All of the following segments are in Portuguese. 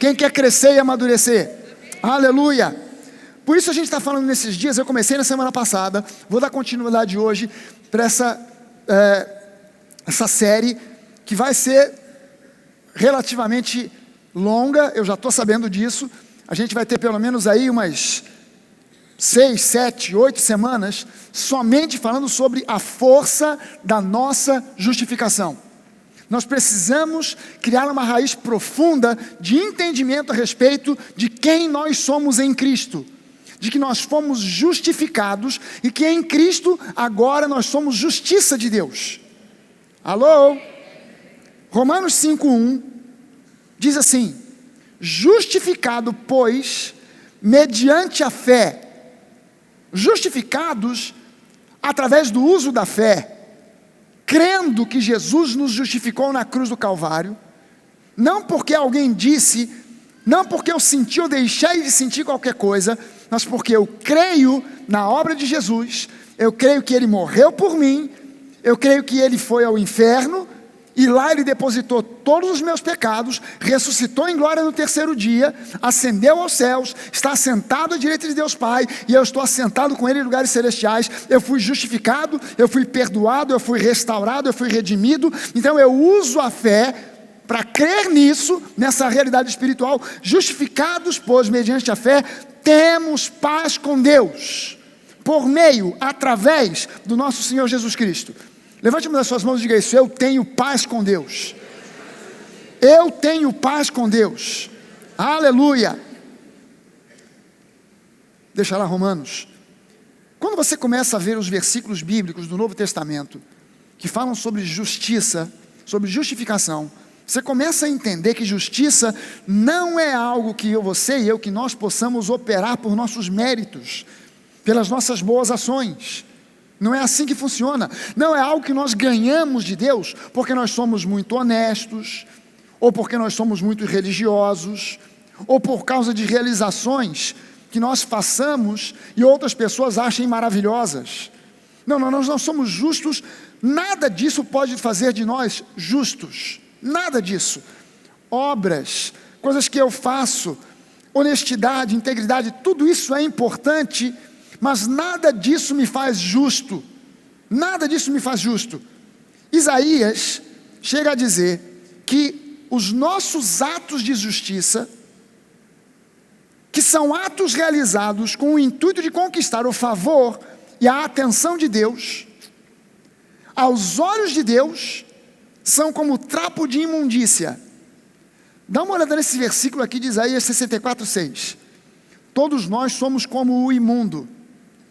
Quem quer crescer e amadurecer? Aleluia! Por isso a gente está falando nesses dias, eu comecei na semana passada, vou dar continuidade hoje para essa série, que vai ser relativamente longa, eu já estou sabendo disso. A gente vai ter pelo menos aí umas 6, 7, 8 semanas, somente falando sobre a força da nossa justificação. Nós precisamos criar uma raiz profunda de entendimento a respeito de quem nós somos em Cristo, de que nós fomos justificados e que em Cristo agora nós somos justiça de Deus. Alô? Romanos 5:1 diz assim: justificado, pois, mediante a fé, justificados através do uso da fé, crendo que Jesus nos justificou na cruz do Calvário, não porque alguém disse, não porque eu senti ou deixei de sentir qualquer coisa, mas porque eu creio na obra de Jesus, eu creio que Ele morreu por mim, eu creio que Ele foi ao inferno, e lá Ele depositou todos os meus pecados, ressuscitou em glória no terceiro dia, ascendeu aos céus, está assentado à direita de Deus Pai, e eu estou assentado com Ele em lugares celestiais. Eu fui justificado, eu fui perdoado, eu fui restaurado, eu fui redimido. Então eu uso a fé para crer nisso, nessa realidade espiritual. Justificados, pois, mediante a fé, temos paz com Deus, por meio, através do nosso Senhor Jesus Cristo. Levante uma das suas mãos e diga isso: eu tenho paz com Deus. Eu tenho paz com Deus. Aleluia. Deixa lá Romanos. Quando você começa a ver os versículos bíblicos do Novo Testamento, que falam sobre justiça, sobre justificação, você começa a entender que justiça não é algo que você e eu, que nós possamos operar por nossos méritos, pelas nossas boas ações. Não é assim que funciona. Não é algo que nós ganhamos de Deus porque nós somos muito honestos, ou porque nós somos muito religiosos, ou por causa de realizações que nós façamos e outras pessoas achem maravilhosas. Não, nós não somos justos. Nada disso pode fazer de nós justos. Nada disso. Obras, coisas que eu faço, honestidade, integridade, tudo isso é importante, mas nada disso me faz justo. Nada disso me faz justo. Isaías chega a dizer que os nossos atos de justiça, que são atos realizados com o intuito de conquistar o favor e a atenção de Deus, aos olhos de Deus, são como trapo de imundícia. Dá uma olhada nesse versículo aqui de Isaías 64:6. Todos nós somos como o imundo,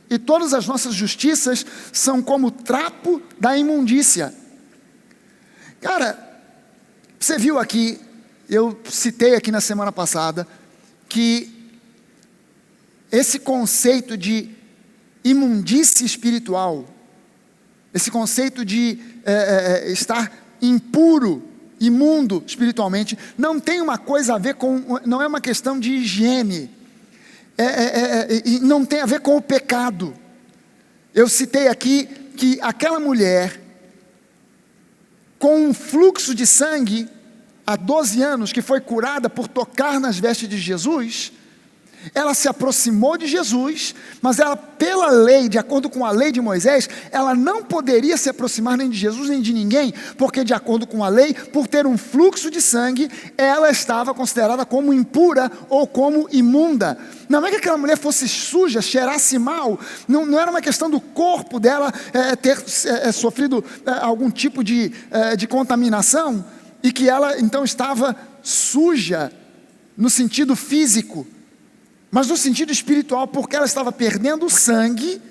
e todas as nossas justiças são como trapo da imundícia. Cara, você viu aqui, eu citei aqui na semana passada, que esse conceito de imundície espiritual, esse conceito de estar impuro, imundo espiritualmente, não tem uma coisa a ver com, não é uma questão de higiene, e não tem a ver com o pecado. Eu citei aqui que aquela mulher com um fluxo de sangue há 12 anos, que foi curada por tocar nas vestes de Jesus, ela se aproximou de Jesus, mas ela, pela lei, de acordo com a lei de Moisés, ela não poderia se aproximar nem de Jesus nem de ninguém, porque de acordo com a lei, por ter um fluxo de sangue, ela estava considerada como impura ou como imunda. Não é que aquela mulher fosse suja, cheirasse mal, não era uma questão do corpo dela ter sofrido algum tipo de contaminação, e que ela então estava suja no sentido físico, mas no sentido espiritual, porque ela estava perdendo o sangue,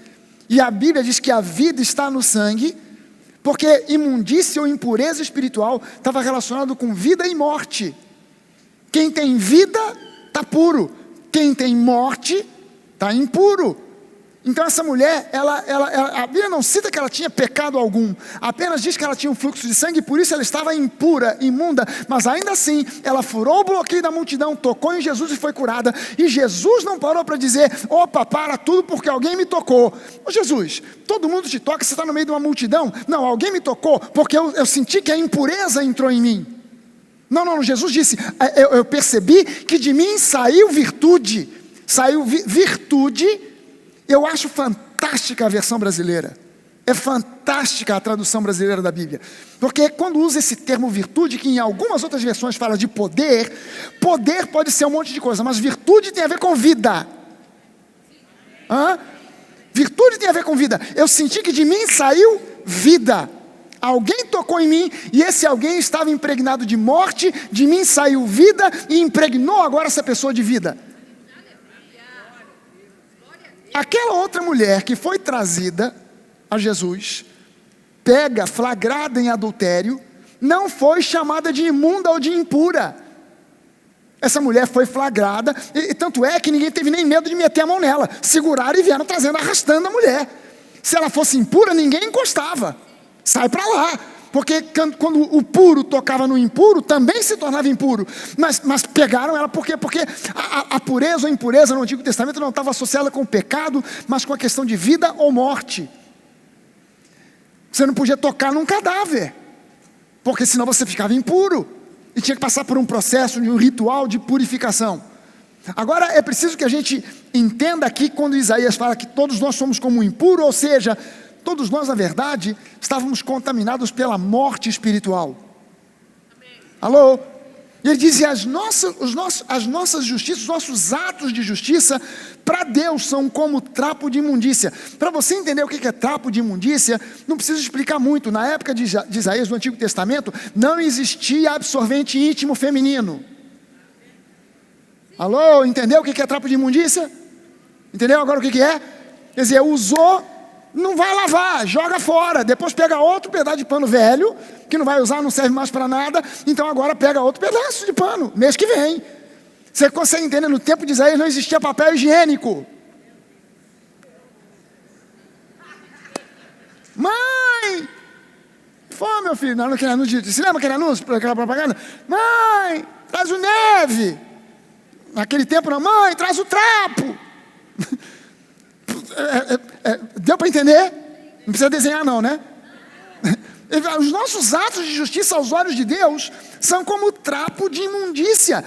e a Bíblia diz que a vida está no sangue, porque imundícia ou impureza espiritual estava relacionado com vida e morte. Quem tem vida está puro, quem tem morte está impuro. Então essa mulher, a Bíblia não cita que ela tinha pecado algum, apenas diz que ela tinha um fluxo de sangue, por isso ela estava impura, imunda, mas ainda assim, ela furou o bloqueio da multidão, tocou em Jesus e foi curada, e Jesus não parou para dizer, opa, para tudo porque alguém me tocou. Ô Jesus, todo mundo te toca, você está no meio de uma multidão? Não, alguém me tocou, porque eu senti que a impureza entrou em mim. Não, Jesus disse, eu percebi que de mim saiu virtude. Saiu virtude. Eu acho fantástica a versão brasileira. É fantástica a tradução brasileira da Bíblia. Porque quando usa esse termo virtude, que em algumas outras versões fala de poder, poder pode ser um monte de coisa, mas virtude tem a ver com vida. Virtude tem a ver com vida. Eu senti que de mim saiu vida. Alguém tocou em mim e esse alguém estava impregnado de morte, de mim saiu vida e impregnou agora essa pessoa de vida. Aquela outra mulher que foi trazida a Jesus, pega, flagrada em adultério, não foi chamada de imunda ou de impura. Essa mulher foi flagrada, e tanto é que ninguém teve nem medo de meter a mão nela. Seguraram e vieram trazendo, arrastando a mulher. Se ela fosse impura, ninguém encostava. Sai para lá, porque quando o puro tocava no impuro, também se tornava impuro. Mas pegaram ela porque a pureza ou impureza no Antigo Testamento não estava associada com o pecado, mas com a questão de vida ou morte. Você não podia tocar num cadáver, porque senão você ficava impuro, e tinha que passar por um processo, de um ritual de purificação. Agora é preciso que a gente entenda aqui, quando Isaías fala que todos nós somos como um impuro, ou seja, todos nós, na verdade, estávamos contaminados pela morte espiritual. Amém. Alô? E ele diz, as nossas justiças, os nossos atos de justiça, para Deus são como trapo de imundícia. Para você entender o que é trapo de imundícia, não precisa explicar muito. Na época de Isaías, no Antigo Testamento, não existia absorvente íntimo feminino. Alô? Entendeu o que é trapo de imundícia? Entendeu agora o que é? Quer dizer, usou, não vai lavar, joga fora, depois pega outro pedaço de pano velho, que não vai usar, não serve mais para nada, então agora pega outro pedaço de pano, mês que vem. Você consegue entender? No tempo de Isaías não existia papel higiênico. Mãe! Foi, meu filho, não aquele anúncio, você lembra aquele anúncio, aquela propaganda? Mãe, traz o neve. Naquele tempo não, mãe, traz o trapo. Deu para entender? Não precisa desenhar não, né? Os nossos atos de justiça aos olhos de Deus são como trapo de imundícia.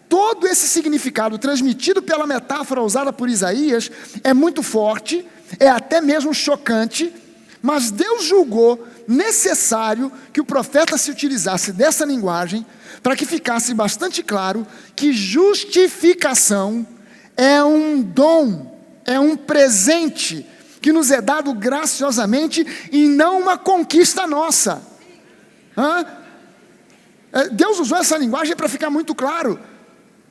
Todo esse significado transmitido pela metáfora usada por Isaías é muito forte, é até mesmo chocante, mas Deus julgou necessário que o profeta se utilizasse dessa linguagem para que ficasse bastante claro que justificação é um dom, é um presente que nos é dado graciosamente e não uma conquista nossa. Deus usou essa linguagem para ficar muito claro.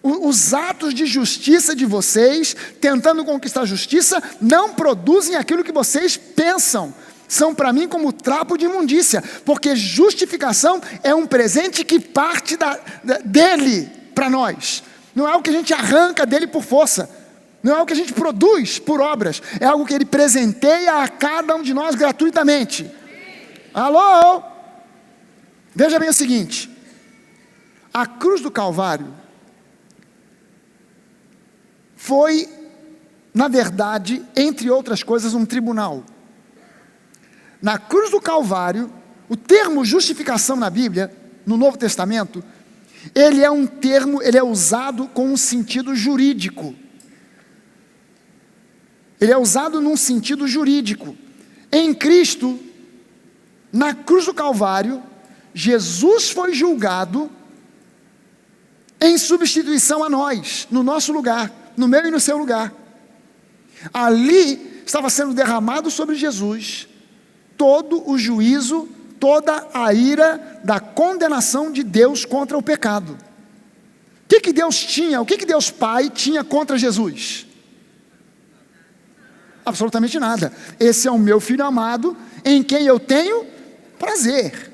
Os atos de justiça de vocês, tentando conquistar a justiça, não produzem aquilo que vocês pensam. São para mim como trapo de imundícia, porque justificação é um presente que parte dele para nós. Não é algo que a gente arranca dele por força. Não é algo que a gente produz por obras. É algo que ele presenteia a cada um de nós gratuitamente. Alô? Veja bem o seguinte. A cruz do Calvário foi, na verdade, entre outras coisas, um tribunal. Na cruz do Calvário, o termo justificação na Bíblia, no Novo Testamento, ele é um termo, ele é usado com um sentido jurídico. Ele é usado num sentido jurídico. Em Cristo, na cruz do Calvário, Jesus foi julgado em substituição a nós, no nosso lugar, no meu e no seu lugar. Ali estava sendo derramado sobre Jesus todo o juízo, toda a ira da condenação de Deus contra o pecado. O que Deus tinha, o que Deus Pai tinha contra Jesus? Absolutamente nada. Esse é o meu filho amado, em quem eu tenho prazer.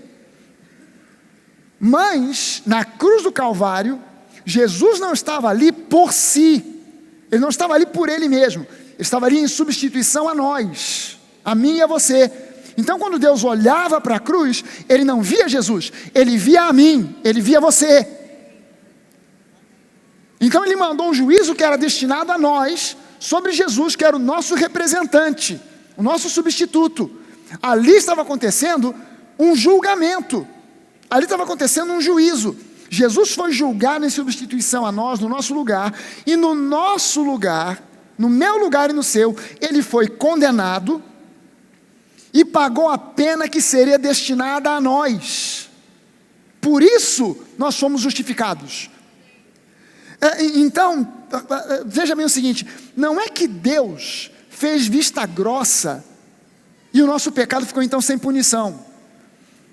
Mas, na cruz do Calvário, Jesus não estava ali por si, ele não estava ali por ele mesmo, ele estava ali em substituição a nós, a mim e a você. Então quando Deus olhava para a cruz, ele não via Jesus, ele via a mim, ele via você. Então ele mandou um juízo que era destinado a nós, sobre Jesus, que era o nosso representante, o nosso substituto. Ali estava acontecendo um julgamento, ali estava acontecendo um juízo. Jesus foi julgado em substituição a nós, no nosso lugar, e no nosso lugar, no meu lugar e no seu, ele foi condenado e pagou a pena que seria destinada a nós. Por isso nós fomos justificados. Então, veja bem o seguinte: não é que Deus fez vista grossa e o nosso pecado ficou então sem punição.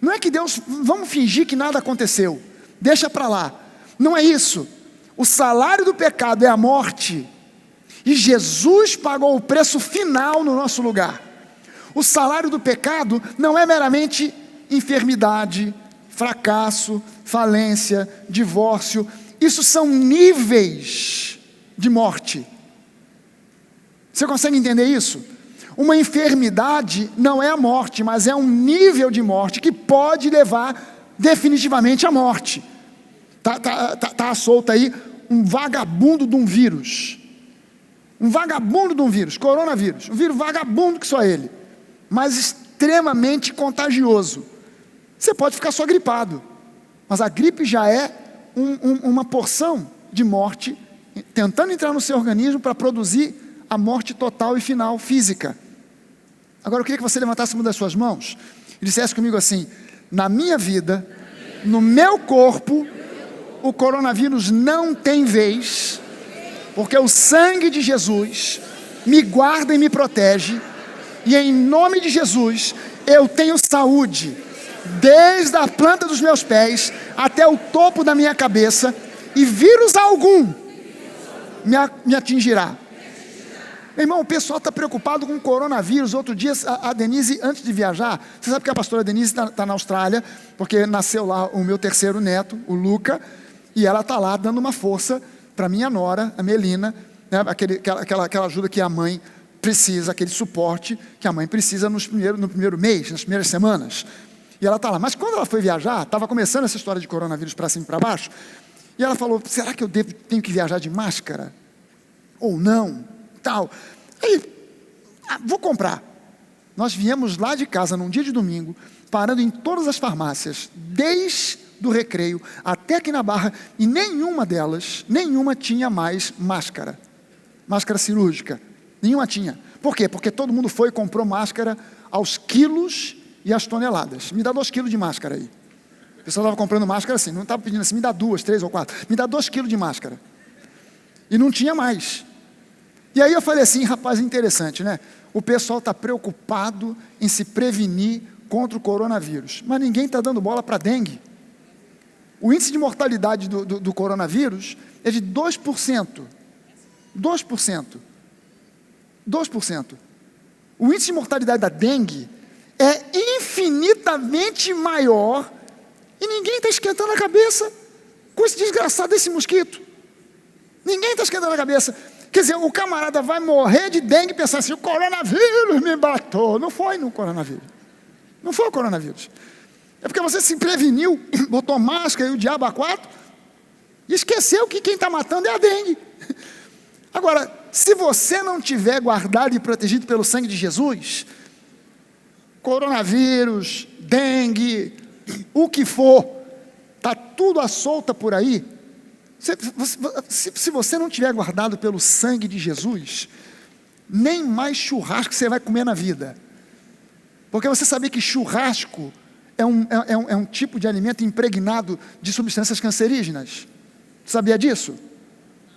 Não é que Deus, vamos fingir que nada aconteceu, deixa para lá. Não é isso. O salário do pecado é a morte, e Jesus pagou o preço final no nosso lugar. O salário do pecado não é meramente enfermidade, fracasso, falência, divórcio. Isso são níveis de morte. Você consegue entender isso? Uma enfermidade não é a morte, mas é um nível de morte que pode levar definitivamente à morte. Tá solto aí um vagabundo de um vírus. Um vagabundo de um vírus, coronavírus. Um vírus vagabundo que só ele, mas extremamente contagioso. Você pode ficar só gripado, mas a gripe já é uma porção de morte, tentando entrar no seu organismo para produzir a morte total e final física. Agora eu queria que você levantasse uma das suas mãos e dissesse comigo assim: na minha vida, no meu corpo, o coronavírus não tem vez, porque o sangue de Jesus me guarda e me protege, e em nome de Jesus eu tenho saúde, desde a planta dos meus pés até o topo da minha cabeça, e vírus algum me atingirá. Meu irmão, o pessoal está preocupado com o coronavírus. Outro dia, a Denise, antes de viajar, você sabe que a pastora Denise está na Austrália, porque nasceu lá o meu terceiro neto, o Luca, e ela está lá dando uma força para minha nora, a Melina, né, aquela ajuda que a mãe precisa, aquele suporte que a mãe precisa no primeiro mês, nas primeiras semanas. E ela está lá. Mas quando ela foi viajar, estava começando essa história de coronavírus para cima e para baixo, e ela falou: será que eu tenho que viajar de máscara? Ou não? Tal. Aí, vou comprar. Nós viemos lá de casa num dia de domingo, parando em todas as farmácias, desde do Recreio até aqui na Barra, e nenhuma tinha mais máscara cirúrgica, nenhuma tinha. Por quê? Porque todo mundo foi e comprou máscara aos quilos e às toneladas. Me dá 2 quilos de máscara aí. O pessoal estava comprando máscara assim, não estava pedindo assim, me dá 2, 3 ou 4, me dá 2 quilos de máscara. E não tinha mais. E aí eu falei assim: rapaz, interessante, né? O pessoal está preocupado em se prevenir contra o coronavírus, mas ninguém está dando bola para dengue. O índice de mortalidade do coronavírus é de 2%. 2%. 2%. O índice de mortalidade da dengue é infinitamente maior, e ninguém está esquentando a cabeça com esse desgraçado desse mosquito. Ninguém está esquentando a cabeça. Quer dizer, o camarada vai morrer de dengue e pensar assim: o coronavírus me matou. Não foi no coronavírus. Não foi o coronavírus. É porque você se preveniu, botou máscara e o diabo a 4, e esqueceu que quem está matando é a dengue. Agora, se você não tiver guardado e protegido pelo sangue de Jesus, coronavírus, dengue, o que for, está tudo à solta por aí. Se você não tiver guardado pelo sangue de Jesus, nem mais churrasco você vai comer na vida. Porque você sabia que churrasco é um tipo de alimento impregnado de substâncias cancerígenas? Sabia disso?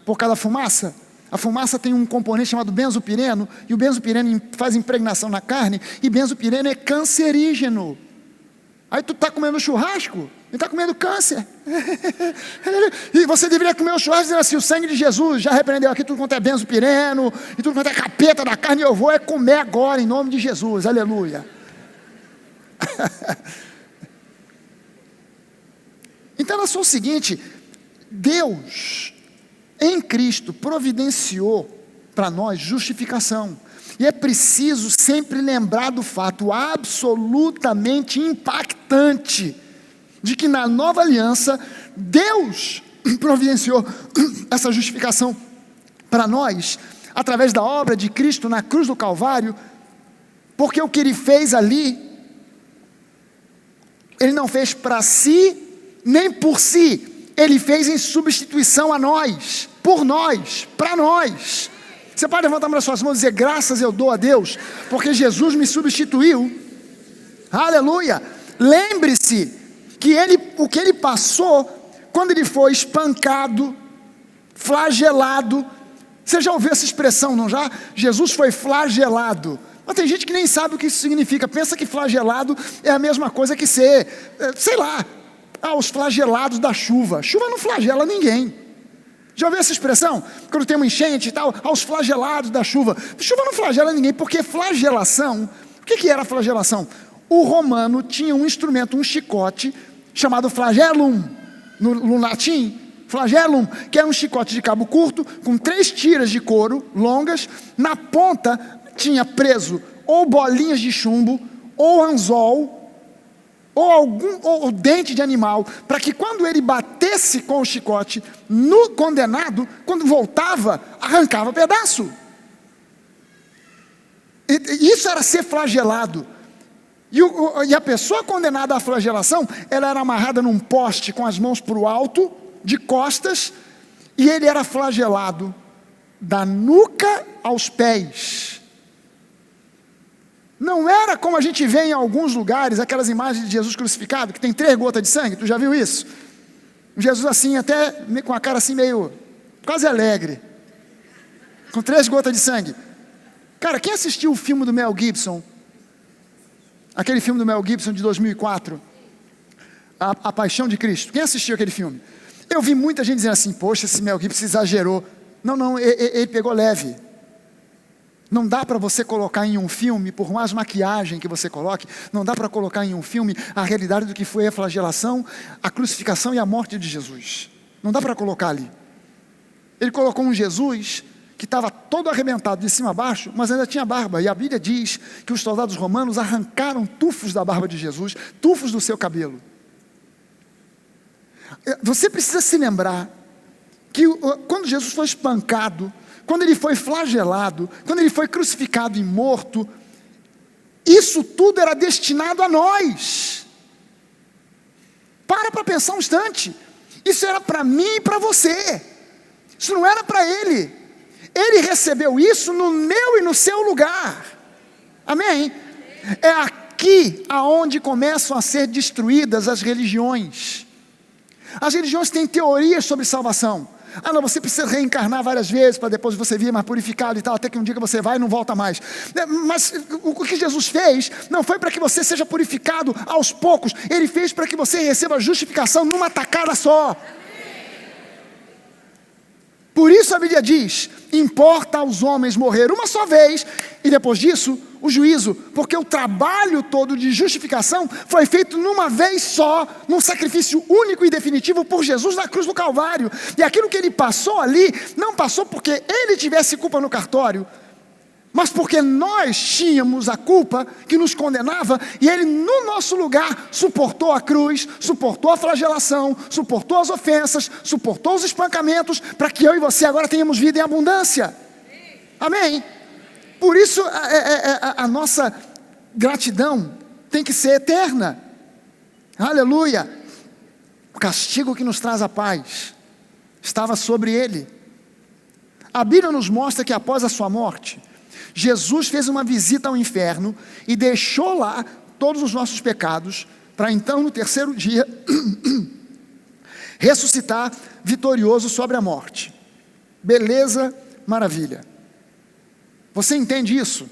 Por causa da fumaça? A fumaça tem um componente chamado benzopireno, e o benzopireno faz impregnação na carne, e benzopireno é cancerígeno. Aí tu está comendo churrasco e está comendo câncer. E você deveria comer o churrasco dizendo assim: o sangue de Jesus já repreendeu aqui tudo quanto é benzopireno, e tudo quanto é capeta da carne, eu vou comer agora em nome de Jesus, aleluia. Então ela só o seguinte: Deus em Cristo providenciou para nós justificação. E é preciso sempre lembrar do fato absolutamente impactante de que na nova aliança Deus providenciou essa justificação para nós através da obra de Cristo na cruz do Calvário, porque o que Ele fez ali, Ele não fez para si nem por si, Ele fez em substituição a nós, por nós, para nós. Você pode levantar as suas mãos e dizer: graças eu dou a Deus, porque Jesus me substituiu. Aleluia. Lembre-se que o que ele passou quando ele foi espancado, flagelado. Você já ouviu essa expressão, não já? Jesus foi flagelado. Mas tem gente que nem sabe o que isso significa. Pensa que flagelado é a mesma coisa que ser, sei lá, os flagelados da chuva. Chuva não flagela ninguém. Já ouviu essa expressão? Quando tem uma enchente e tal, aos flagelados da chuva. Chuva não flagela ninguém, porque flagelação, o que era flagelação? O romano tinha um instrumento, um chicote, chamado flagellum, no latim, flagellum, que era um chicote de cabo curto, com 3 tiras de couro longas. Na ponta tinha preso ou bolinhas de chumbo, ou anzol, ou dente de animal, para que quando ele batesse com o chicote no condenado, quando voltava, arrancava pedaço. Isso era ser flagelado. E a pessoa condenada à flagelação, ela era amarrada num poste com as mãos para o alto, de costas, e ele era flagelado da nuca aos pés. Não era como a gente vê em alguns lugares, aquelas imagens de Jesus crucificado, que tem 3 gotas de sangue. Tu já viu isso? Jesus assim, até com a cara assim meio, quase alegre, com 3 gotas de sangue. Cara, quem assistiu o filme do Mel Gibson? Aquele filme do Mel Gibson de 2004, A Paixão de Cristo. Quem assistiu aquele filme? Eu vi muita gente dizendo assim: poxa, esse Mel Gibson exagerou. Não, ele pegou leve. Não dá para você colocar em um filme, por mais maquiagem que você coloque, não dá para colocar em um filme a realidade do que foi a flagelação, a crucificação e a morte de Jesus. Não dá para colocar ali. Ele colocou um Jesus que estava todo arrebentado de cima a baixo, mas ainda tinha barba. E a Bíblia diz que os soldados romanos arrancaram tufos da barba de Jesus, tufos do seu cabelo. Você precisa se lembrar que quando Jesus foi espancado, quando ele foi flagelado, quando ele foi crucificado e morto, isso tudo era destinado a nós. Para pensar um instante. Isso era para mim e para você. Isso não era para ele. Ele recebeu isso no meu e no seu lugar. Amém? É aqui aonde começam a ser destruídas as religiões. As religiões têm teorias sobre salvação. Não, você precisa reencarnar várias vezes para depois você vir mais purificado e tal, até que um dia que você vai e não volta mais. Mas o que Jesus fez não foi para que você seja purificado aos poucos. Ele fez para que você receba justificação numa tacada só. Por isso a Bíblia diz: importa aos homens morrer uma só vez, e depois disso o juízo, porque o trabalho todo de justificação foi feito numa vez só, num sacrifício único e definitivo por Jesus na cruz do Calvário. E aquilo que ele passou ali, não passou porque ele tivesse culpa no cartório, mas porque nós tínhamos a culpa que nos condenava, e ele no nosso lugar suportou a cruz, suportou a flagelação, suportou as ofensas, suportou os espancamentos, para que eu e você agora tenhamos vida em abundância. Amém? Por isso a nossa gratidão tem que ser eterna. Aleluia. O castigo que nos traz a paz estava sobre ele. A Bíblia nos mostra que após a sua morte, Jesus fez uma visita ao inferno e deixou lá todos os nossos pecados, para então no 3º dia ressuscitar vitorioso sobre a morte. Beleza, maravilha. Você entende isso?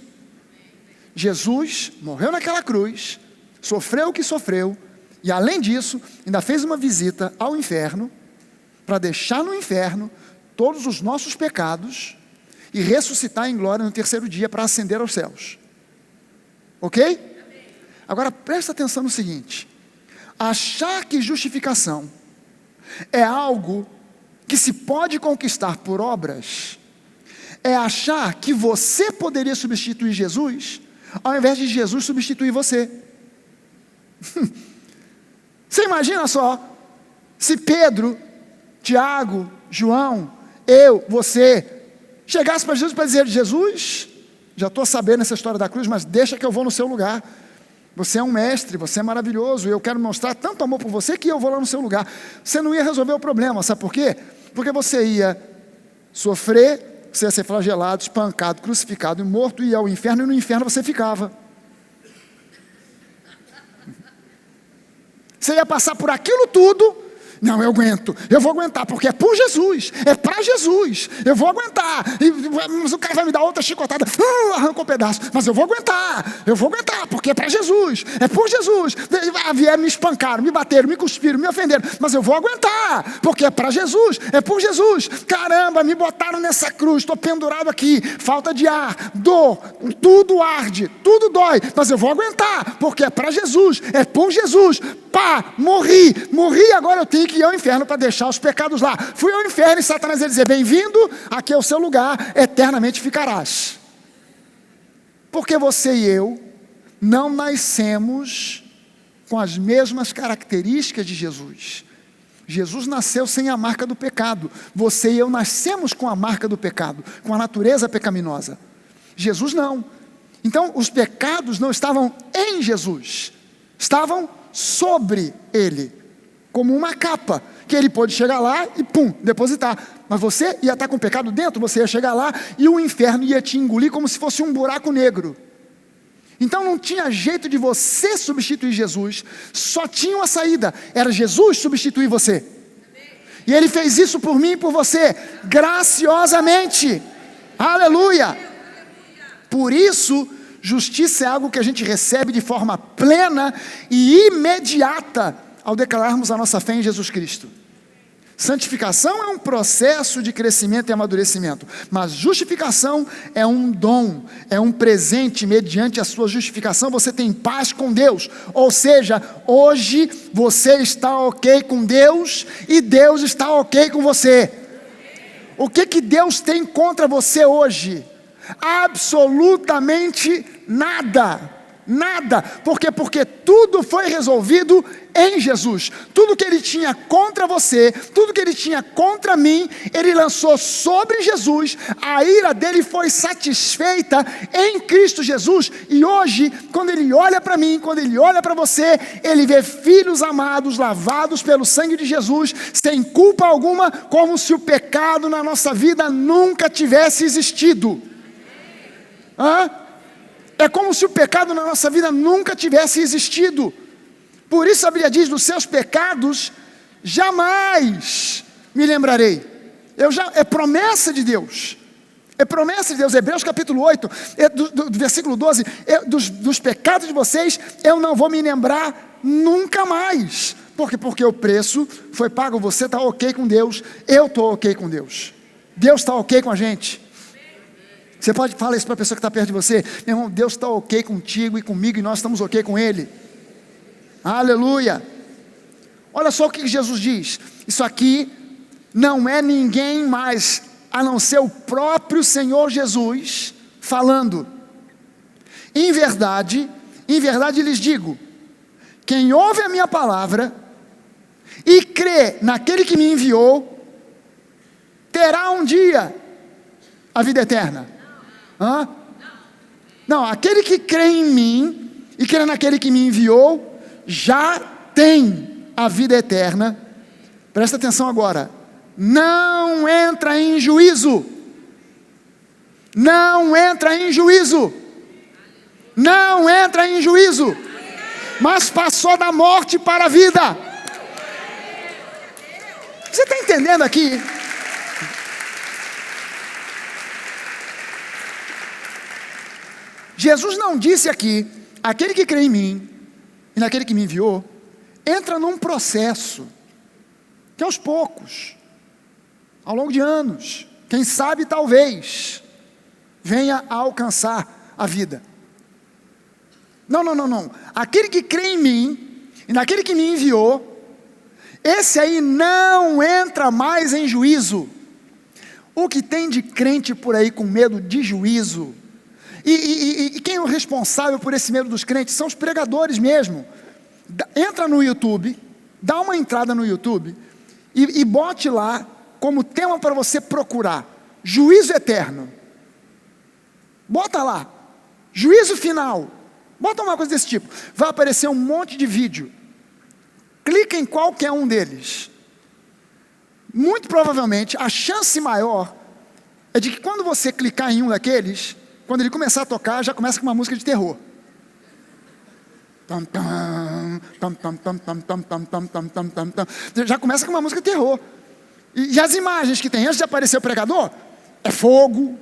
Jesus morreu naquela cruz, sofreu o que sofreu, e além disso, ainda fez uma visita ao inferno, para deixar no inferno todos os nossos pecados, e ressuscitar em glória no 3º dia, para ascender aos céus. Ok? Agora presta atenção no seguinte: achar que justificação é algo que se pode conquistar por obras, é achar que você poderia substituir Jesus, ao invés de Jesus substituir você. Você imagina só, se Pedro, Tiago, João, eu, você, chegasse para Jesus para dizer: Jesus, já estou sabendo essa história da cruz, mas deixa que eu vou no seu lugar. Você é um mestre, você é maravilhoso, eu quero mostrar tanto amor por você que eu vou lá no seu lugar. Você não ia resolver o problema, sabe por quê? Porque você ia sofrer, você ia ser flagelado, espancado, crucificado e morto, ia ao inferno, e no inferno você ficava. Você ia passar por aquilo tudo. Não, eu aguento, eu vou aguentar, porque é por Jesus, é para Jesus, eu vou aguentar, mas o cara vai me dar outra chicotada, arrancou um pedaço, mas eu vou aguentar, porque é para Jesus, é por Jesus. Vieram, me espancaram, me bateram, me cuspiram, me ofenderam, mas eu vou aguentar, porque é para Jesus, é por Jesus. Caramba, me botaram nessa cruz, estou pendurado aqui, falta de ar, dor, tudo arde, tudo dói, mas eu vou aguentar, porque é para Jesus, é por Jesus. Pá, morri, agora eu tenho que ir ao inferno para deixar os pecados lá. Fui ao inferno e Satanás ia dizer: bem-vindo, aqui é o seu lugar, eternamente ficarás. Porque você e eu não nascemos com as mesmas características de Jesus. Jesus nasceu sem a marca do pecado. Você e eu nascemos com a marca do pecado, com a natureza pecaminosa. Jesus não. Então os pecados não estavam em Jesus, estavam sobre ele, como uma capa, que ele pôde chegar lá e pum, depositar. Mas você ia estar com o pecado dentro, você ia chegar lá e o inferno ia te engolir como se fosse um buraco negro. Então não tinha jeito de você substituir Jesus, só tinha uma saída, era Jesus substituir você. E ele fez isso por mim e por você, graciosamente. Aleluia! Por isso, justiça é algo que a gente recebe de forma plena e imediata ao declararmos a nossa fé em Jesus Cristo. Santificação é um processo de crescimento e amadurecimento, mas justificação é um dom, é um presente. Mediante a sua justificação você tem paz com Deus, ou seja, hoje você está ok com Deus e Deus está ok com você. O que Deus tem contra você hoje? Absolutamente nada. Nada. Por quê? Porque tudo foi resolvido em Jesus. Tudo que ele tinha contra você, tudo que ele tinha contra mim, ele lançou sobre Jesus. A ira dele foi satisfeita em Cristo Jesus. E hoje, quando ele olha para mim, quando ele olha para você, ele vê filhos amados, lavados pelo sangue de Jesus, sem culpa alguma, como se o pecado na nossa vida nunca tivesse existido. É como se o pecado na nossa vida nunca tivesse existido. Por isso a Bíblia diz: dos seus pecados jamais me lembrarei. É promessa de Deus. É promessa de Deus. Hebreus capítulo 8, do versículo 12, dos pecados de vocês eu não vou me lembrar nunca mais. Por quê? Porque o preço foi pago. Você está ok com Deus, eu estou ok com Deus. Deus está ok com a gente. Você pode falar isso para a pessoa que está perto de você: meu irmão, Deus está ok contigo e comigo, e nós estamos ok com Ele. Aleluia. Olha só o que Jesus diz: isso aqui não é ninguém mais a não ser o próprio Senhor Jesus falando. Em verdade lhes digo, quem ouve a minha palavra e crê naquele que me enviou, terá um dia a vida eterna. Não, aquele que crê em mim e crê naquele que me enviou, já tem a vida eterna. Presta atenção agora. Não entra em juízo. Não entra em juízo. Não entra em juízo. Mas passou da morte para a vida. Você está entendendo aqui? Jesus não disse aqui: aquele que crê em mim e naquele que me enviou, entra num processo que aos poucos, ao longo de anos, quem sabe talvez, venha a alcançar a vida. Não. Aquele que crê em mim e naquele que me enviou, esse aí não entra mais em juízo. O que tem de crente por aí com medo de juízo? E quem é o responsável por esse medo dos crentes? São os pregadores mesmo. Entra no YouTube, dá uma entrada no YouTube e bote lá como tema para você procurar: juízo eterno. Bota lá, juízo final. Bota uma coisa desse tipo. Vai aparecer um monte de vídeo. Clica em qualquer um deles. Muito provavelmente, a chance maior é de que quando você clicar em um daqueles, quando ele começar a tocar, já começa com uma música de terror. Já começa com uma música de terror. E as imagens que tem antes de aparecer o pregador, é fogo,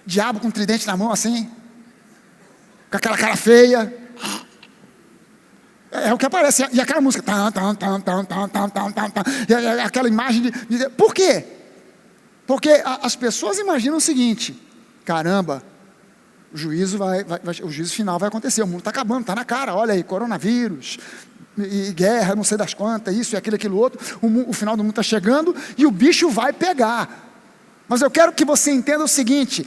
diabo com um tridente na mão assim, com aquela cara feia. É o que aparece. E aquela música. E aquela imagem de. Por quê? Porque as pessoas imaginam o seguinte: caramba, o juízo o juízo final vai acontecer, o mundo está acabando, está na cara, olha aí, coronavírus, e guerra, não sei das quantas, isso e aquilo outro, o final do mundo está chegando e o bicho vai pegar. Mas eu quero que você entenda o seguinte: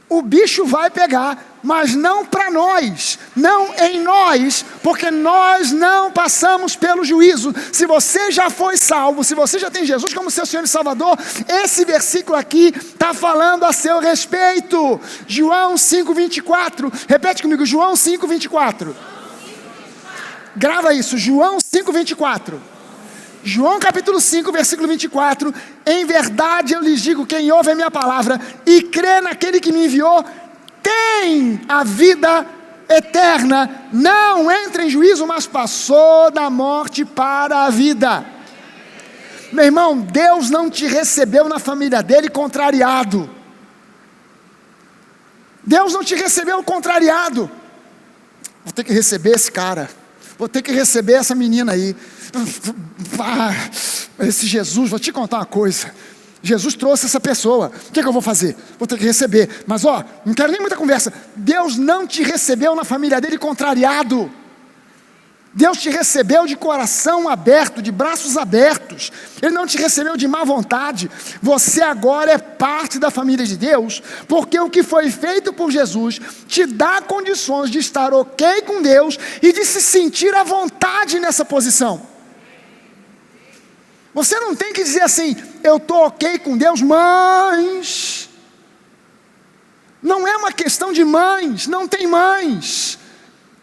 o bicho vai pegar, mas não para nós, não em nós, porque nós não passamos pelo juízo. Se você já foi salvo, se você já tem Jesus como seu Senhor e Salvador, esse versículo aqui está falando a seu respeito. João 5,24, repete comigo, João 5,24. Grava isso, João 5,24. João capítulo 5, versículo 24, em verdade eu lhes digo, quem ouve a minha palavra e crê naquele que me enviou, tem a vida eterna, não entra em juízo, mas passou da morte para a vida. Meu irmão, Deus não te recebeu na família dele contrariado. Deus não te recebeu contrariado. Vou ter que receber esse cara, vou ter que receber essa menina aí. Esse Jesus, vou te contar uma coisa. Jesus trouxe essa pessoa, o que eu vou fazer? Vou ter que receber. Mas não quero nem muita conversa. Deus não te recebeu na família dele contrariado. Deus te recebeu de coração aberto, de braços abertos. Ele não te recebeu de má vontade. Você agora é parte da família de Deus, porque o que foi feito por Jesus te dá condições de estar ok com Deus e de se sentir à vontade nessa posição. Você não tem que dizer assim, eu estou ok com Deus, mas... Não é uma questão de mães, não tem mães.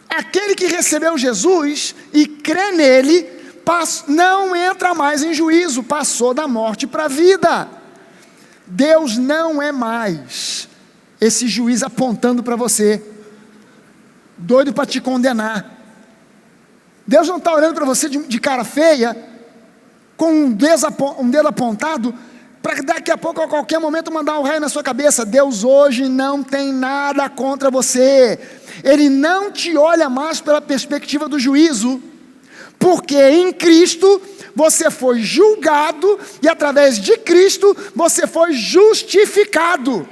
Aquele que recebeu Jesus e crê nele, não entra mais em juízo, passou da morte para a vida. Deus não é mais esse juiz apontando para você, doido para te condenar. Deus não está olhando para você de cara feia, com um dedo apontado, para daqui a pouco, a qualquer momento, mandar um raio na sua cabeça. Deus hoje não tem nada contra você. Ele não te olha mais pela perspectiva do juízo, porque em Cristo você foi julgado e através de Cristo você foi justificado.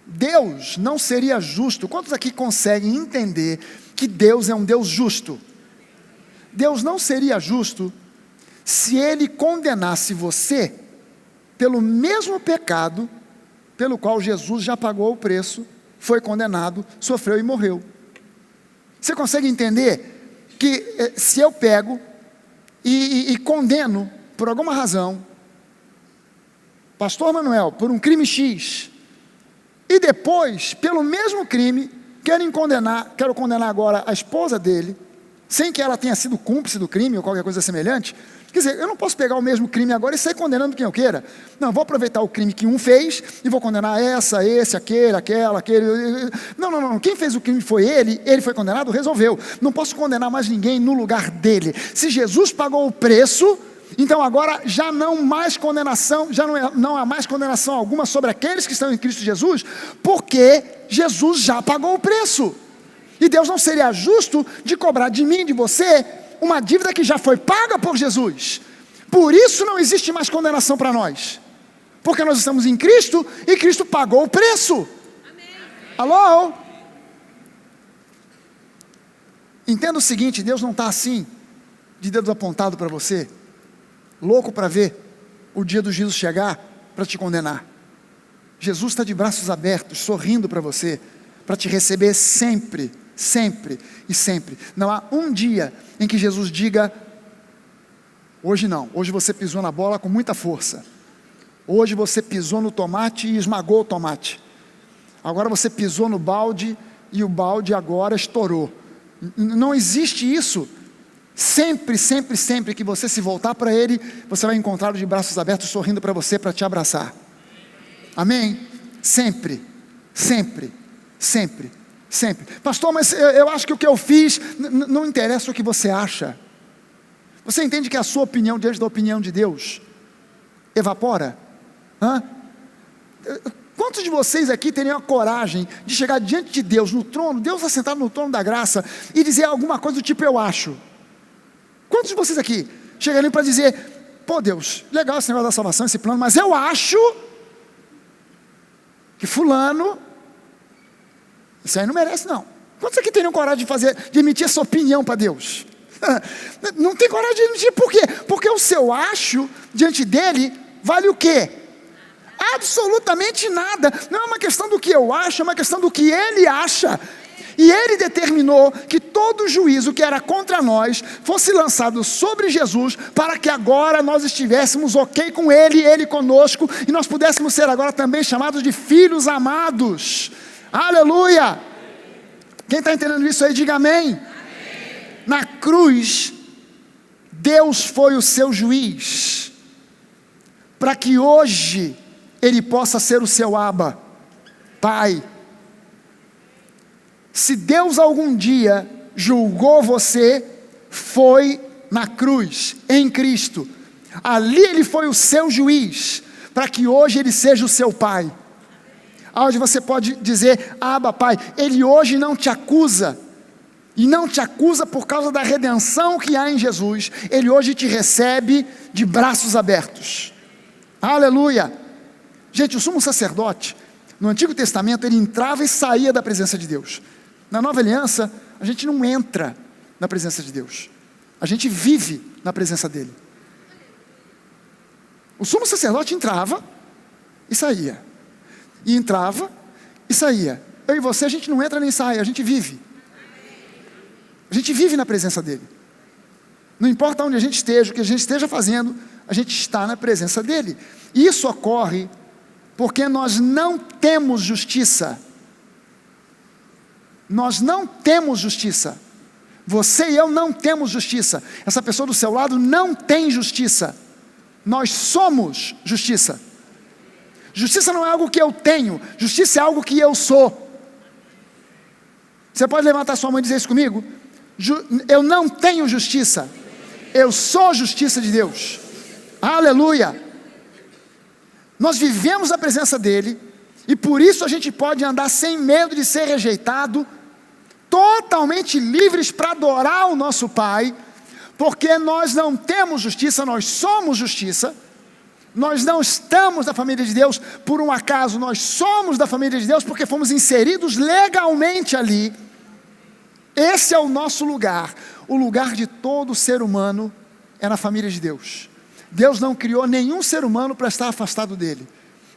Deus não seria justo. Quantos aqui conseguem entender que Deus é um Deus justo? Deus não seria justo se Ele condenasse você pelo mesmo pecado pelo qual Jesus já pagou o preço, foi condenado, sofreu e morreu. Você consegue entender que se eu pego e condeno por alguma razão Pastor Manuel por um crime X, e depois pelo mesmo crime quero condenar agora a esposa dele, sem que ela tenha sido cúmplice do crime ou qualquer coisa semelhante? Quer dizer, eu não posso pegar o mesmo crime agora e sair condenando quem eu queira. Não, eu vou aproveitar o crime que um fez e vou condenar esse, aquele. Não. Quem fez o crime foi ele foi condenado, resolveu. Não posso condenar mais ninguém no lugar dele. Se Jesus pagou o preço, então agora já não mais condenação, não há mais condenação alguma sobre aqueles que estão em Cristo Jesus, porque Jesus já pagou o preço. E Deus não seria justo de cobrar de mim, de você, uma dívida que já foi paga por Jesus. Por isso não existe mais condenação para nós, porque nós estamos em Cristo e Cristo pagou o preço. Amém. Alô? Entenda o seguinte: Deus não está assim, de dedos apontados para você, louco para ver o dia do juízo chegar para te condenar. Jesus está de braços abertos, sorrindo para você, para te receber sempre, sempre e sempre. Não há um dia em que Jesus diga: hoje não, hoje você pisou na bola com muita força, hoje você pisou no tomate e esmagou o tomate. agora você pisou no balde e o balde agora estourou. Não existe isso. Sempre, sempre, sempre que você se voltar para Ele, você vai encontrá-lo de braços abertos, sorrindo para você, para te abraçar. Amém? Sempre, sempre, sempre, sempre. Pastor, mas eu acho que o que eu fiz, não interessa o que você acha. Você entende que a sua opinião diante da opinião de Deus evapora? Quantos de vocês aqui teriam a coragem de chegar diante de Deus, no trono, Deus assentado no trono da graça, e dizer alguma coisa do tipo, eu acho? Quantos de vocês aqui chegariam para dizer, pô Deus, legal esse negócio da salvação, esse plano, mas eu acho que fulano, isso aí não merece não. Quantos aqui teriam coragem de emitir essa opinião para Deus? Não tem coragem de emitir, por quê? Porque o seu acho, diante dele, vale o quê? Absolutamente nada. Não é uma questão do que eu acho, é uma questão do que ele acha. E ele determinou que todo juízo que era contra nós fosse lançado sobre Jesus, para que agora nós estivéssemos ok com ele, ele conosco, e nós pudéssemos ser agora também chamados de filhos amados. Aleluia! Quem está entendendo isso aí, diga amém. Na cruz, Deus foi o seu juiz, para que hoje Ele possa ser o seu Abba, Pai. Se Deus algum dia julgou você, foi na cruz, em Cristo. Ali Ele foi o seu juiz, para que hoje Ele seja o seu Pai. Onde você pode dizer, Abba, Pai. Ele hoje não te acusa, e não te acusa por causa da redenção que há em Jesus. Ele hoje te recebe de braços abertos. Aleluia! Gente, o sumo sacerdote, no Antigo Testamento, ele entrava e saía da presença de Deus. Na Nova Aliança, a gente não entra na presença de Deus, a gente vive na presença dele. O sumo sacerdote entrava e saía, e entrava e saía. Eu e você, a gente não entra nem sai, a gente vive. A gente vive na presença dele. Não importa onde a gente esteja, o que a gente esteja fazendo, a gente está na presença dele. E isso ocorre porque nós não temos justiça. Nós não temos justiça. Você e eu não temos justiça. Essa pessoa do seu lado não tem justiça. Nós somos justiça. Justiça não é algo que eu tenho, justiça é algo que eu sou. Você pode levantar sua mão e dizer isso comigo? Eu não tenho justiça, eu sou justiça de Deus. Aleluia! Nós vivemos a presença dele, e por isso a gente pode andar sem medo de ser rejeitado, totalmente livres para adorar o nosso Pai, porque nós não temos justiça, nós somos justiça. Nós não estamos na família de Deus por um acaso, nós somos da família de Deus porque fomos inseridos legalmente ali. Esse é o nosso lugar. O lugar de todo ser humano é na família de Deus. Deus não criou nenhum ser humano para estar afastado dele.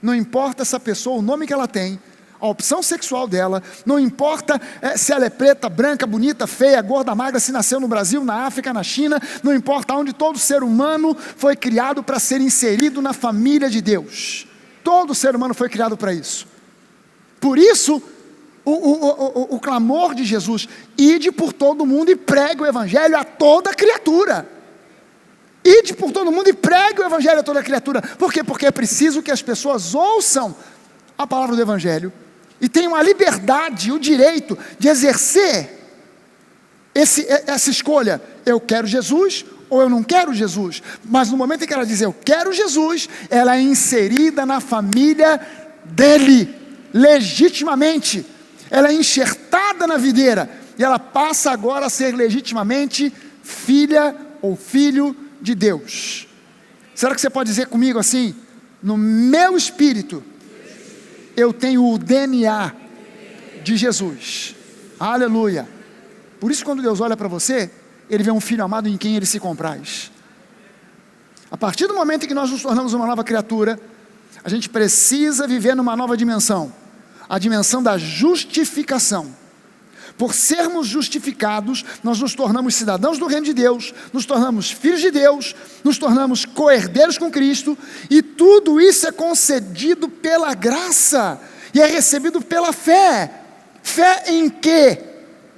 Não importa essa pessoa, o nome que ela tem, a opção sexual dela, não importa se ela é preta, branca, bonita, feia, gorda, magra, se nasceu no Brasil, na África, na China, não importa onde, todo ser humano foi criado para ser inserido na família de Deus. Todo ser humano foi criado para isso. Por isso, o clamor de Jesus, ide por todo mundo e pregue o evangelho a toda criatura. Ide por todo mundo e pregue o evangelho a toda criatura. Por quê? Porque é preciso que as pessoas ouçam a palavra do evangelho e tenham a liberdade, o direito de exercer essa escolha. Eu quero Jesus ou eu não quero Jesus. Mas no momento em que ela diz eu quero Jesus, ela é inserida na família dele, legitimamente. Ela é enxertada na videira e ela passa agora a ser legitimamente filha ou filho de Deus. Será que você pode dizer comigo assim? No meu espírito eu tenho o DNA de Jesus. Aleluia. Por isso quando Deus olha para você, Ele vê um filho amado em quem Ele se compraz. A partir do momento em que nós nos tornamos uma nova criatura, a gente precisa viver numa nova dimensão, a dimensão da justificação. Por sermos justificados, nós nos tornamos cidadãos do reino de Deus, nos tornamos filhos de Deus, nos tornamos co-herdeiros com Cristo, e tudo isso é concedido pela graça. e é recebido pela fé. Fé em quê?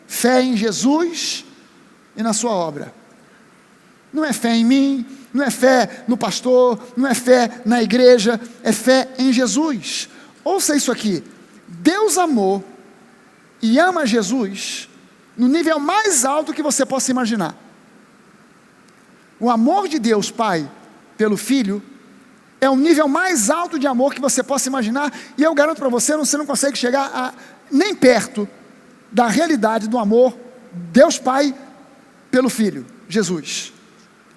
Fé em Jesus e na sua obra. Não é fé em mim, não é fé no pastor, não é fé na igreja, é fé em Jesus. Ouça isso aqui: Deus amou e ama Jesus no nível mais alto que você possa imaginar. O amor de Deus Pai pelo Filho é o nível mais alto de amor que você possa imaginar, e eu garanto para você, você não consegue chegar nem perto da realidade do amor Deus Pai pelo Filho, Jesus.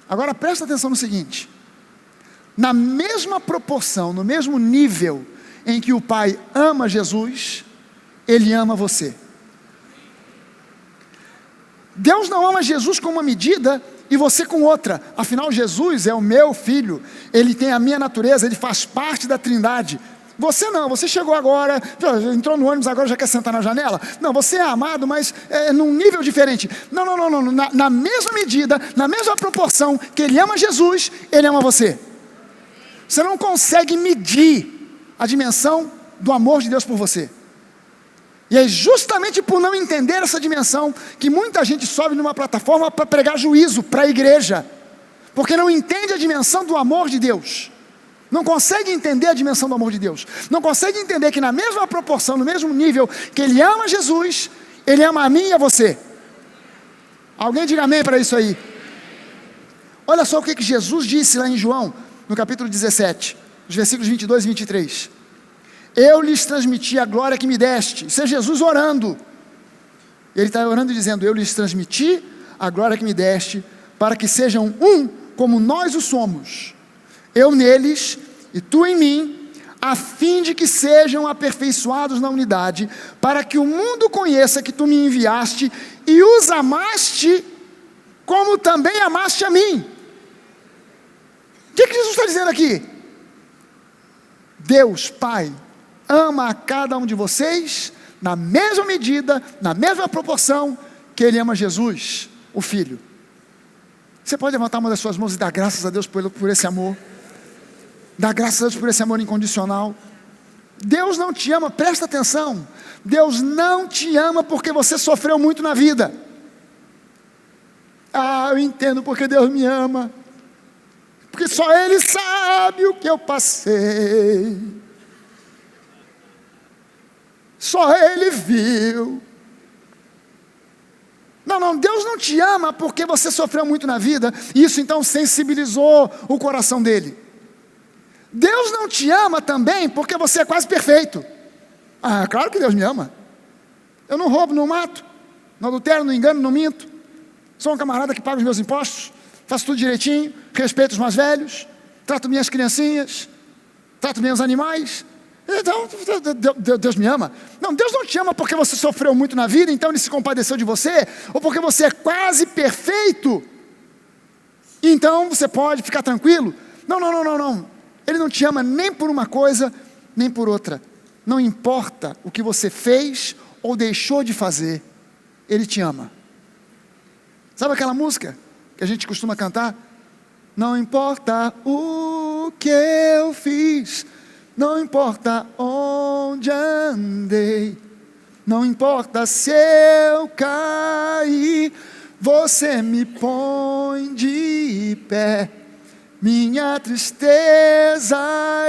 Agora presta atenção no seguinte: na mesma proporção, no mesmo nível em que o Pai ama Jesus, Ele ama você. Deus não ama Jesus com uma medida e você com outra. Afinal, Jesus é o meu filho, ele tem a minha natureza, ele faz parte da Trindade. Você não, você chegou agora, entrou no ônibus agora, já quer sentar na janela? Não, você é amado, mas num nível diferente. Não. Na mesma medida, na mesma proporção que ele ama Jesus, ele ama você. Você não consegue medir a dimensão do amor de Deus por você. E é justamente por não entender essa dimensão que muita gente sobe numa plataforma para pregar juízo para a igreja, porque não entende a dimensão do amor de Deus, não consegue entender a dimensão do amor de Deus, não consegue entender que na mesma proporção, no mesmo nível que ele ama Jesus, ele ama a mim e a você. Alguém diga amém para isso aí? Olha só o que Jesus disse lá em João, no capítulo 17, os versículos 22 e 23. Eu lhes transmiti a glória que me deste. Isso é Jesus orando. Ele está orando e dizendo: eu lhes transmiti a glória que me deste, para que sejam um como nós o somos. Eu neles e tu em mim, a fim de que sejam aperfeiçoados na unidade, para que o mundo conheça que tu me enviaste e os amaste, como também amaste a mim. O que Jesus está dizendo aqui? Deus Pai ama a cada um de vocês na mesma medida, na mesma proporção que Ele ama Jesus, o Filho. Você pode levantar uma das suas mãos e dar graças a Deus por esse amor. Dar graças a Deus por esse amor incondicional. Deus não te ama, presta atenção. Deus não te ama porque você sofreu muito na vida. Eu entendo porque Deus me ama. Porque só Ele sabe o que eu passei. Só Ele viu. Não, Deus não te ama porque você sofreu muito na vida, e isso então sensibilizou o coração dele. Deus não te ama também porque você é quase perfeito. Claro que Deus me ama. Eu não roubo, não mato, não adultero, não engano, não minto. Sou um camarada que paga os meus impostos, faço tudo direitinho, respeito os mais velhos, trato minhas criancinhas, trato meus animais. Então, Deus me ama. Não, Deus não te ama porque você sofreu muito na vida, então Ele se compadeceu de você, ou porque você é quase perfeito, então você pode ficar tranquilo. Não. Ele não te ama nem por uma coisa, nem por outra. Não importa o que você fez ou deixou de fazer, Ele te ama. Sabe aquela música que a gente costuma cantar? Não importa o que eu fiz, não importa onde andei, não importa se eu cair, você me põe de pé. Minha tristeza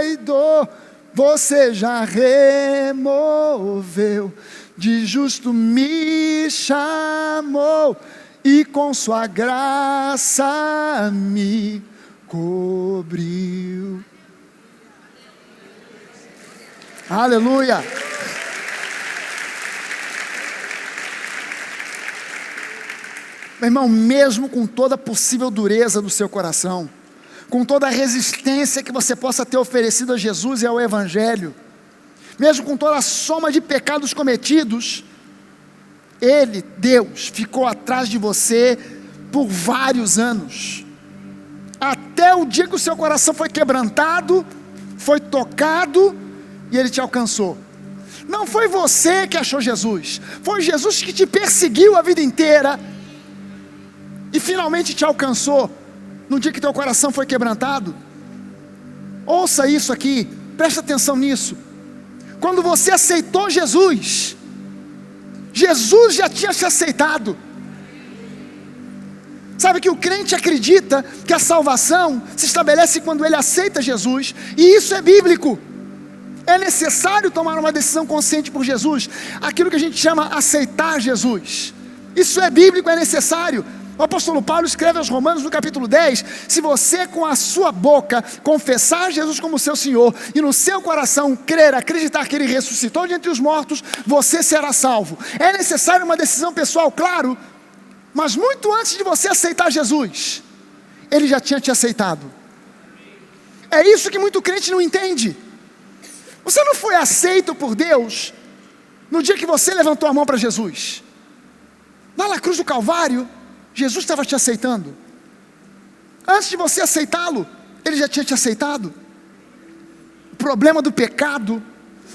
e dor, você já removeu. De justo me chamou e com sua graça me cobriu. Aleluia! Meu irmão, mesmo com toda a possível dureza do seu coração, com toda a resistência que você possa ter oferecido a Jesus e ao Evangelho, mesmo com toda a soma de pecados cometidos, Ele, Deus, ficou atrás de você por vários anos, até o dia que o seu coração foi quebrantado, foi tocado, e Ele te alcançou. Não foi você que achou Jesus, foi Jesus que te perseguiu a vida inteira, e finalmente te alcançou, no dia que teu coração foi quebrantado. Ouça isso aqui, presta atenção nisso. Quando você aceitou Jesus, Jesus já tinha te aceitado. Sabe que o crente acredita que a salvação se estabelece quando ele aceita Jesus, e isso é bíblico. É necessário tomar uma decisão consciente por Jesus, aquilo que a gente chama aceitar Jesus. Isso é bíblico, é necessário. O apóstolo Paulo escreve aos Romanos no capítulo 10, se você com a sua boca confessar Jesus como seu Senhor, e no seu coração crer, acreditar que Ele ressuscitou de entre os mortos, você será salvo. É necessário uma decisão pessoal, claro, mas muito antes de você aceitar Jesus, Ele já tinha te aceitado. É isso que muito crente não entende. Você não foi aceito por Deus no dia que você levantou a mão para Jesus. Lá na cruz do Calvário, Jesus estava te aceitando. Antes de você aceitá-lo, Ele já tinha te aceitado. O problema do pecado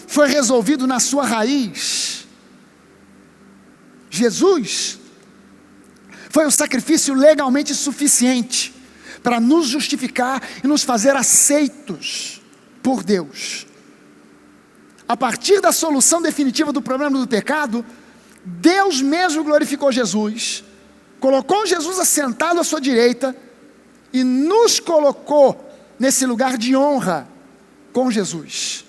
foi resolvido na sua raiz. Jesus foi o sacrifício legalmente suficiente para nos justificar e nos fazer aceitos por Deus. A partir da solução definitiva do problema do pecado, Deus mesmo glorificou Jesus, colocou Jesus assentado à sua direita e nos colocou nesse lugar de honra com Jesus.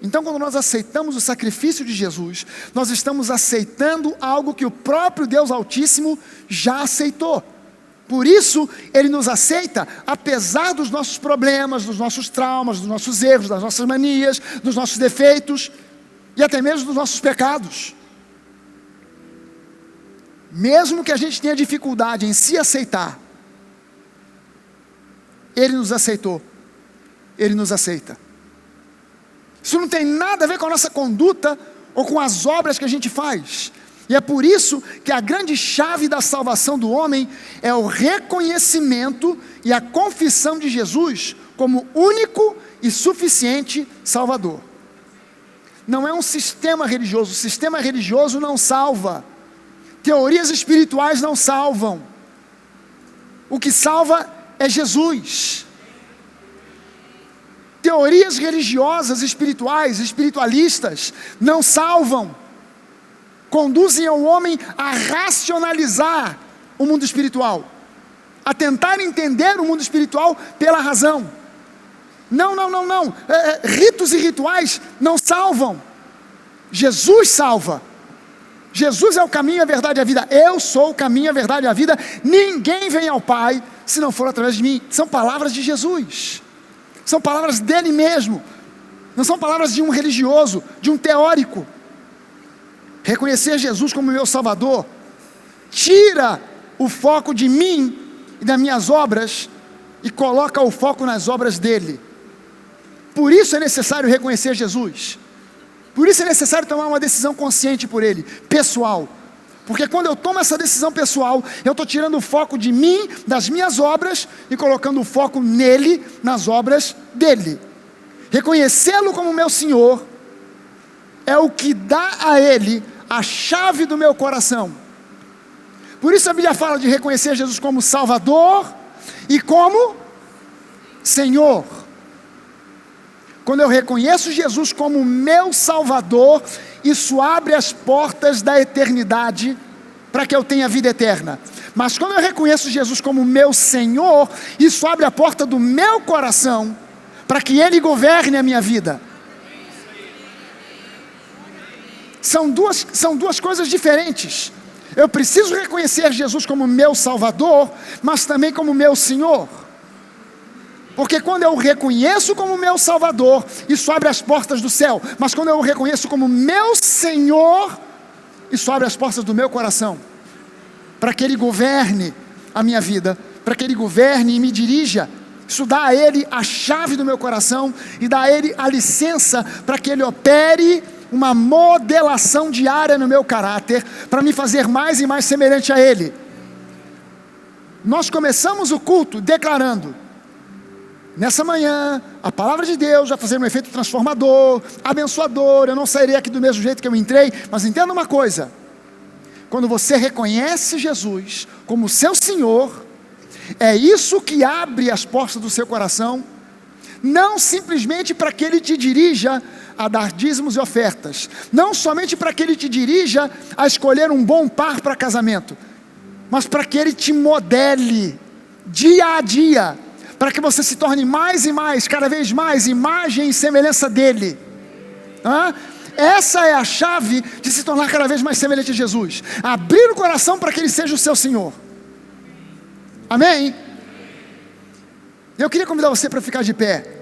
Então, quando nós aceitamos o sacrifício de Jesus, nós estamos aceitando algo que o próprio Deus Altíssimo já aceitou. Por isso, Ele nos aceita, apesar dos nossos problemas, dos nossos traumas, dos nossos erros, das nossas manias, dos nossos defeitos, e até mesmo dos nossos pecados. Mesmo que a gente tenha dificuldade em se aceitar, Ele nos aceitou, Ele nos aceita. Isso não tem nada a ver com a nossa conduta ou com as obras que a gente faz. E é por isso que a grande chave da salvação do homem é o reconhecimento e a confissão de Jesus como único e suficiente Salvador. Não é um sistema religioso. O sistema religioso não salva. Teorias espirituais não salvam. O que salva é Jesus. Teorias religiosas, espirituais, espiritualistas não salvam. Conduzem ao homem a racionalizar o mundo espiritual, a tentar entender o mundo espiritual pela razão. Não. Ritos e rituais não salvam. Jesus salva. Jesus é o caminho, a verdade e a vida. Eu sou o caminho, a verdade e a vida. Ninguém vem ao Pai se não for através de mim. São palavras de Jesus. São palavras dele mesmo. Não são palavras de um religioso, de um teórico. Reconhecer Jesus como meu Salvador tira o foco de mim e das minhas obras e coloca o foco nas obras dele. Por isso é necessário reconhecer Jesus. Por isso é necessário tomar uma decisão consciente por ele, pessoal. Porque quando eu tomo essa decisão pessoal, eu estou tirando o foco de mim, das minhas obras, e colocando o foco nele, nas obras dele. Reconhecê-lo como meu Senhor é o que dá a ele a chave do meu coração. Por isso a Bíblia fala de reconhecer Jesus como Salvador e como Senhor. Quando eu reconheço Jesus como meu Salvador, isso abre as portas da eternidade para que eu tenha vida eterna. Mas quando eu reconheço Jesus como meu Senhor, isso abre a porta do meu coração para que Ele governe a minha vida. São duas coisas diferentes. Eu preciso reconhecer Jesus como meu Salvador, mas também como meu Senhor. Porque quando eu o reconheço como meu Salvador, isso abre as portas do céu. Mas quando eu o reconheço como meu Senhor, isso abre as portas do meu coração, para que Ele governe a minha vida, para que Ele governe e me dirija. Isso dá a Ele a chave do meu coração e dá a Ele a licença para que Ele opere uma modelação diária no meu caráter, para me fazer mais e mais semelhante a Ele. Nós começamos o culto declarando: nessa manhã, a palavra de Deus vai fazer um efeito transformador, abençoador. Eu não sairei aqui do mesmo jeito que eu entrei. Mas entenda uma coisa: quando você reconhece Jesus como seu Senhor, é isso que abre as portas do seu coração, não simplesmente para que Ele te dirija a dar dízimos e ofertas, não somente para que Ele te dirija a escolher um bom par para casamento, mas para que Ele te modele dia a dia, para que você se torne mais e mais, cada vez mais, imagem e semelhança dEle. Essa é a chave de se tornar cada vez mais semelhante a Jesus. Abrir o coração para que Ele seja o seu Senhor. Amém? Eu queria convidar você para ficar de pé.